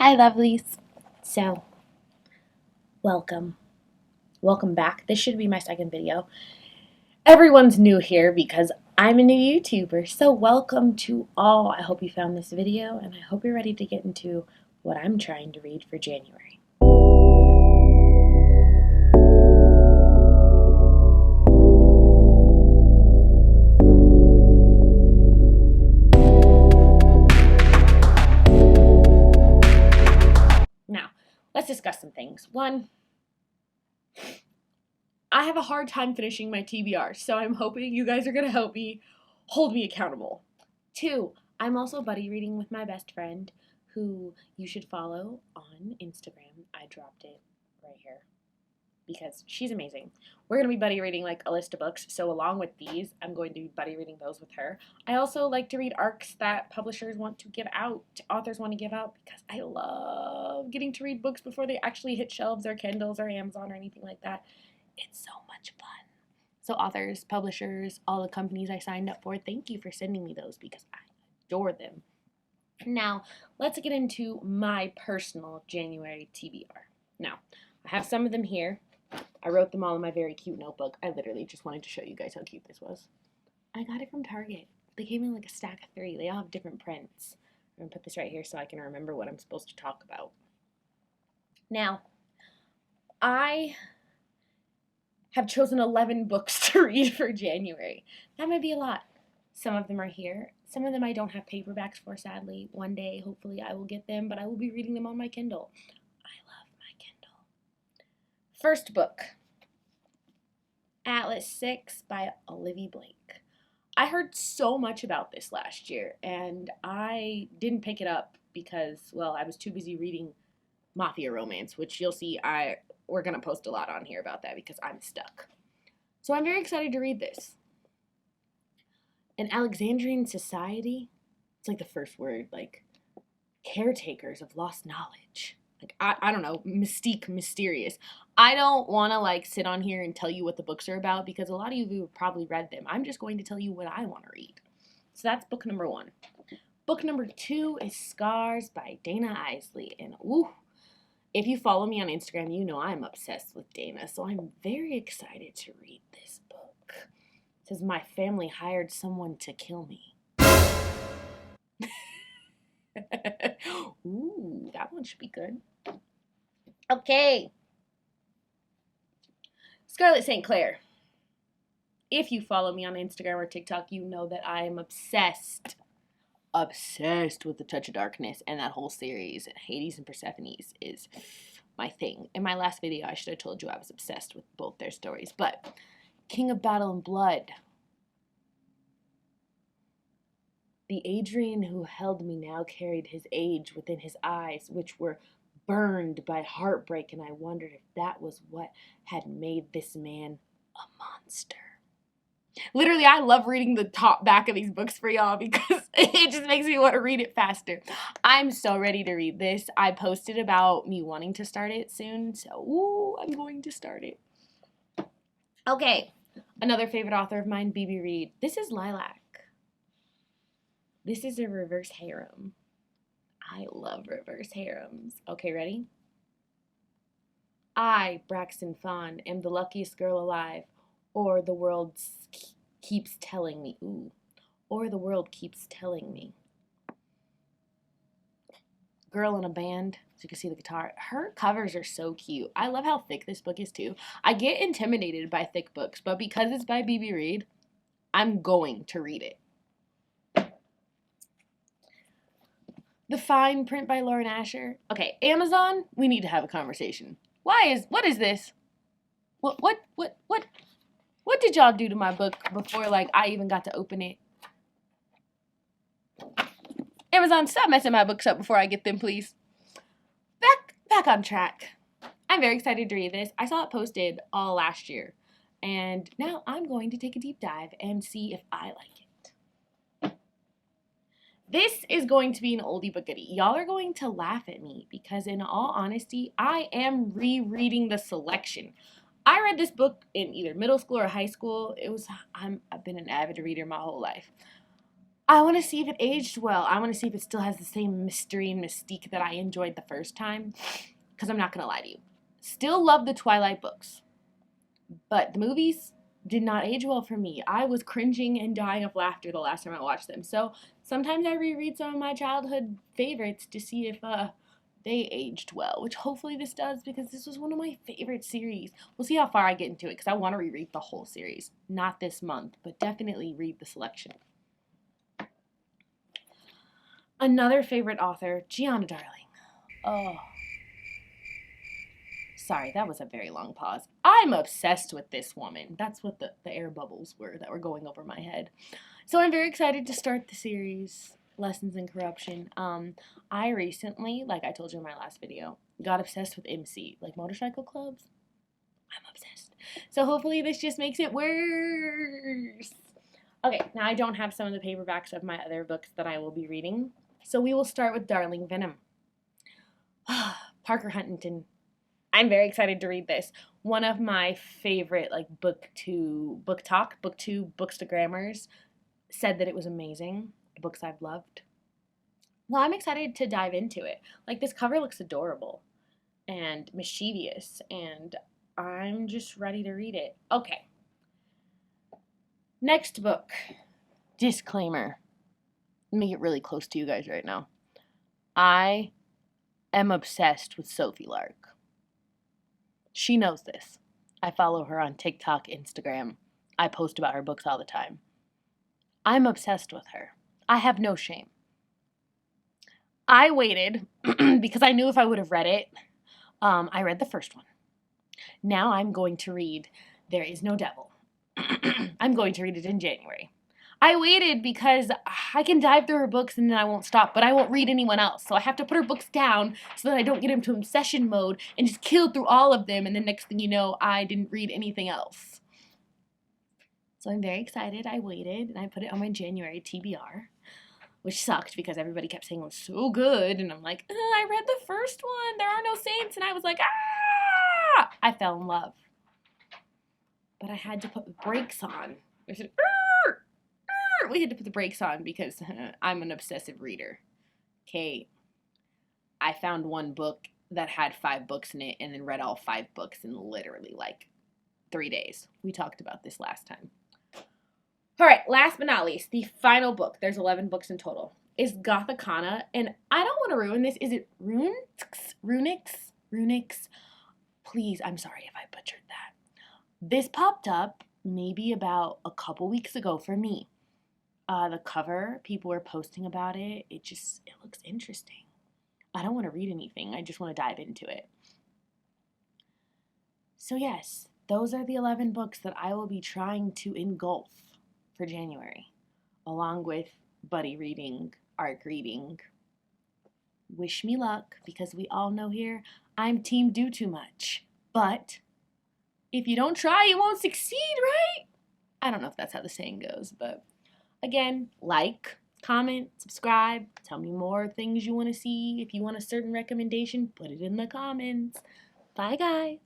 Hi, lovelies. So, welcome. Welcome back. This should be my second video. Everyone's new here because I'm a new YouTuber. So, welcome to all. I hope you found this video and I hope you're ready to get into what I'm trying to read for January. Now, let's discuss some things. One, I have a hard time finishing my TBR, so I'm hoping you guys are going to help me hold me accountable. Two, I'm also buddy reading with my best friend, who you should follow on Instagram. I dropped it right here because she's amazing. We're going to be buddy reading like a list of books, so along with these, I'm going to be buddy reading those with her. I also like to read arcs that publishers want to give out, authors want to give out, because I love getting to read books before they actually hit shelves or Kindles or Amazon or anything like that. It's so much fun. So authors, publishers, all the companies I signed up for, thank you for sending me those because I adore them. Now, let's get into my personal January TBR. Now, I have some of them here. I wrote them all in my very cute notebook. I literally just wanted to show you guys how cute this was. I got it from Target. They came in like a stack of 3. They all have different prints. I'm going to put this right here so I can remember what I'm supposed to talk about. Now, I have chosen 11 books to read for January. That might be a lot. Some of them are here. Some of them I don't have paperbacks for, sadly. One day, hopefully, I will get them, but I will be reading them on my Kindle. I love my Kindle. First book, Atlas 6 by Olivie Blake. I heard so much about this last year, and I didn't pick it up because, well, I was too busy reading mafia romance, which you'll see we're going to post a lot on here about that because I'm stuck. So I'm very excited to read this. An Alexandrian society? It's like the first word, like caretakers of lost knowledge. Like, I don't know, mystique, mysterious. I don't want to like sit on here and tell you what the books are about because a lot of you have probably read them. I'm just going to tell you what I want to read. So that's book number 1. Book number 2 is Scars by Dana Isley. And ooh, if you follow me on Instagram, you know I'm obsessed with Dana, so I'm very excited to read this book. It says, my family hired someone to kill me. Ooh, that one should be good. Okay. Scarlett St. Clair. If you follow me on Instagram or TikTok, you know that I am obsessed with The Touch of Darkness and that whole series. Hades and Persephone's is my thing. In my last video, I should have told you I was obsessed with both their stories. But King of Battle and Blood. The Adrian who held me now carried his age within his eyes, which were burned by heartbreak, and I wondered if that was what had made this man a monster. Literally, I love reading the back of these books for y'all because it just makes me want to read it faster. I'm so ready to read this. I posted about me wanting to start it soon, so ooh, I'm going to start it. Okay, another favorite author of mine, B.B. Reed. This is Lilac. This is a reverse harem. I love reverse harems. Okay, ready? I, Braxton Fawn, am the luckiest girl alive, or the world keeps telling me. Ooh. Or the world keeps telling me. Girl in a band, so you can see the guitar. Her covers are so cute. I love how thick this book is too. I get intimidated by thick books, but because it's by B.B. Reed, I'm going to read it. The Fine Print by Lauren Asher. Okay, Amazon, we need to have a conversation. What is this? What did y'all do to my book before like I even got to open it? Amazon, stop messing my books up before I get them, please. Back on track. I'm very excited to read this. I saw it posted all last year, and now I'm going to take a deep dive and see if I like it. This is going to be an oldie but goodie. Y'all are going to laugh at me because in all honesty, I am rereading The Selection. I read this book in either middle school or high school. I've been an avid reader my whole life. I want to see if it aged well. I want to see if it still has the same mystery and mystique that I enjoyed the first time. Because I'm not going to lie to you. Still love the Twilight books. But the movies did not age well for me. I was cringing and dying of laughter the last time I watched them. So sometimes I reread some of my childhood favorites to see if they aged well, which hopefully this does because this was one of my favorite series. We'll see how far I get into it because I want to reread the whole series. Not this month, but definitely read the selection. Another favorite author, Gianna Darling. Oh, sorry, that was a very long pause. I'm obsessed with this woman. That's what the air bubbles were that were going over my head. So I'm very excited to start the series, Lessons in Corruption. I recently, like I told you in my last video, got obsessed with MC, like motorcycle clubs. I'm obsessed. So hopefully this just makes it worse. Okay, now I don't have some of the paperbacks of my other books that I will be reading. So we will start with Darling Venom. Parker Huntington. I'm very excited to read this. One of my favorite book two bookstagrammers said that it was amazing. Books I've loved. Well, I'm excited to dive into it. Like, this cover looks adorable and mischievous, and I'm just ready to read it. Okay. Next book. Disclaimer. Let me get really close to you guys right now. I am obsessed with Sophie Lark. She knows this. I follow her on TikTok, Instagram. I post about her books all the time. I'm obsessed with her. I have no shame. I waited because I knew if I would have read it, I read the first one. Now I'm going to read There Is No Devil. I'm going to read it in January. I waited because I can dive through her books and then I won't stop, but I won't read anyone else. So I have to put her books down so that I don't get into obsession mode and just kill through all of them. And then next thing you know, I didn't read anything else. So I'm very excited. I waited and I put it on my January TBR, which sucked because everybody kept saying it was so good. And I'm like, I read the first one. There are no saints. And I was like, ah! I fell in love. But I had to put the brakes on. I said, we had to put the brakes on because I'm an obsessive reader. Okay, I found one book that had 5 books in it and then read all 5 books in literally 3 days. We talked about this last time. All right, last but not least, the final book, there's 11 books in total, is Gothicana. And I don't want to ruin this. Is it Runix? Please, I'm sorry if I butchered that. This popped up maybe about a couple weeks ago for me. The cover, people were posting about it. It looks interesting. I don't want to read anything. I just want to dive into it. So yes, those are the 11 books that I will be trying to engulf for January, along with buddy reading, ARC reading. Wish me luck, because we all know here I'm team do too much. But if you don't try, you won't succeed, right? I don't know if that's how the saying goes, but again, like, comment, subscribe, tell me more things you want to see. If you want a certain recommendation, put it in the comments. Bye, guys.